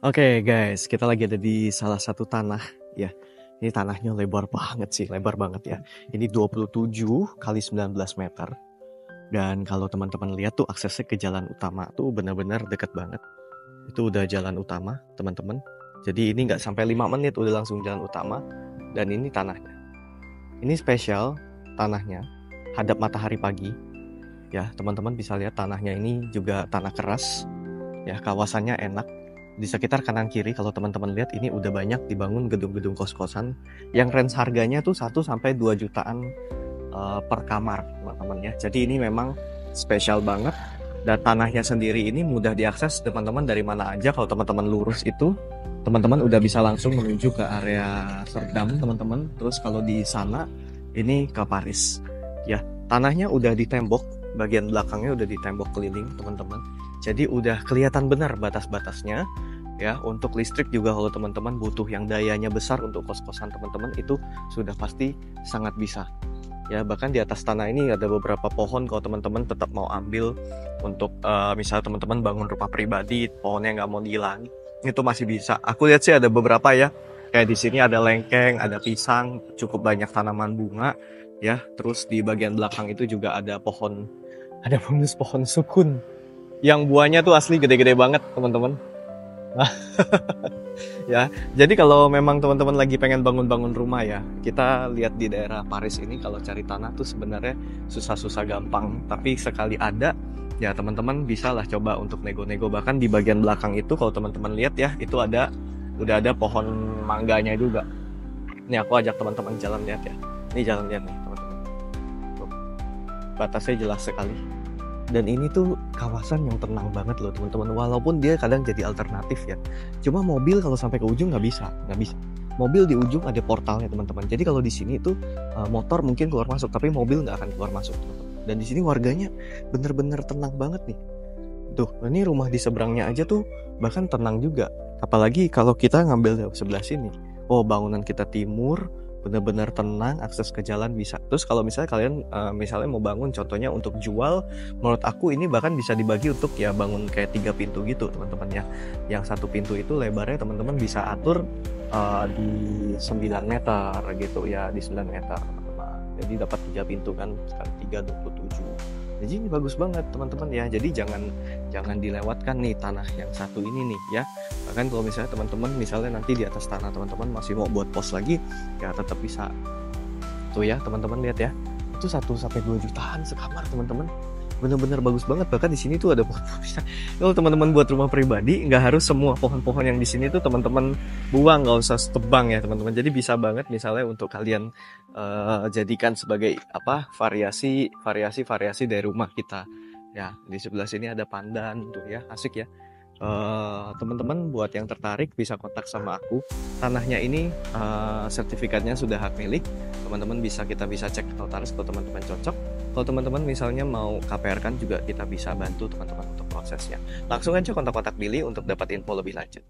Oke guys, kita lagi ada di salah satu tanah ya. Ini tanahnya lebar banget sih, lebar banget ya. Ini 27 kali 19 meter. Dan kalau teman-teman lihat tuh aksesnya ke jalan utama tuh benar-benar deket banget. Itu udah jalan utama teman-teman. Jadi ini nggak sampai 5 menit udah langsung jalan utama. Dan ini tanahnya. Ini spesial tanahnya, hadap matahari pagi. Ya teman-teman bisa lihat tanahnya ini juga tanah keras. Ya kawasannya enak. Di sekitar kanan kiri kalau teman-teman lihat ini udah banyak dibangun gedung-gedung kos-kosan yang range harganya tuh 1 sampai 2 jutaan per kamar teman-teman ya. Jadi ini memang spesial banget dan tanahnya sendiri ini mudah diakses teman-teman dari mana aja. Kalau teman-teman lurus itu teman-teman udah bisa langsung menuju ke area Serdam teman-teman. Terus kalau di sana ini ke Paris ya. Tanahnya udah ditembok, bagian belakangnya udah ditembok keliling teman-teman. Jadi udah kelihatan benar batas-batasnya ya. Untuk listrik juga kalau teman-teman butuh yang dayanya besar untuk kos-kosan teman-teman itu sudah pasti sangat bisa. Ya bahkan di atas tanah ini ada beberapa pohon kalau teman-teman tetap mau ambil untuk misalnya teman-teman bangun rumah pribadi, pohonnya nggak mau dihilangin, itu masih bisa. Aku lihat sih ada beberapa ya. Kayak di sini ada lengkeng, ada pisang, cukup banyak tanaman bunga ya. Terus di bagian belakang itu juga ada bonus pohon sukun yang buahnya tuh asli gede-gede banget teman-teman. Ya, jadi kalau memang teman-teman lagi pengen bangun-bangun rumah ya, kita lihat di daerah Paris ini kalau cari tanah tuh sebenarnya susah-susah gampang. Tapi sekali ada, ya teman-teman bisa lah coba untuk nego-nego. Bahkan di bagian belakang itu kalau teman-teman lihat ya, itu udah ada pohon mangganya juga. Ini aku ajak teman-teman jalan lihat ya. Ini jalan lihat nih teman-teman. Tuh, batasnya jelas sekali. Dan ini tuh kawasan yang tenang banget loh teman-teman. Walaupun dia kadang jadi alternatif ya. Cuma mobil kalau sampai ke ujung nggak bisa. Mobil di ujung ada portalnya teman-teman. Jadi kalau di sini tuh motor mungkin keluar masuk, tapi mobil nggak akan keluar masuk teman-teman. Dan di sini warganya bener-bener tenang banget nih. Tuh, ini rumah di seberangnya aja tuh bahkan tenang juga. Apalagi kalau kita ngambil dari sebelah sini. Oh, bangunan kita timur, benar-benar tenang, akses ke jalan bisa. Terus kalau misalnya kalian misalnya mau bangun contohnya untuk jual, menurut aku ini bahkan bisa dibagi untuk ya bangun kayak 3 pintu gitu teman-teman ya. Yang satu pintu itu lebarnya teman-teman bisa atur di 9 meter gitu ya, di 9 meter teman-teman. Jadi dapat 3 pintu kan, sekali 3 27. Jadi ini bagus banget teman-teman ya. Jadi jangan dilewatkan nih tanah yang satu ini nih ya. Bahkan kalau misalnya teman-teman misalnya nanti di atas tanah teman-teman masih mau buat pos lagi, ya tetap bisa. Tuh ya teman-teman lihat ya. Itu 1 sampai 2 jutaan sekamar teman-teman. Bener-bener bagus banget. Bahkan di sini tuh ada pohon-pohon. Kalau teman-teman buat rumah pribadi, nggak harus semua pohon-pohon yang di sini tuh teman-teman buang, nggak usah tebang ya teman-teman. Jadi bisa banget misalnya untuk kalian jadikan sebagai apa variasi dari rumah kita. Ya di sebelah sini ada pandan tuh ya, asik ya. Teman-teman buat yang tertarik bisa kontak sama aku. Tanahnya ini sertifikatnya sudah hak milik. Teman-teman kita bisa cek notaris kalau teman-teman cocok. Kalau teman-teman misalnya mau KPR kan juga kita bisa bantu teman-teman untuk prosesnya. Langsung aja kontak-kontak Billy untuk dapat info lebih lanjut.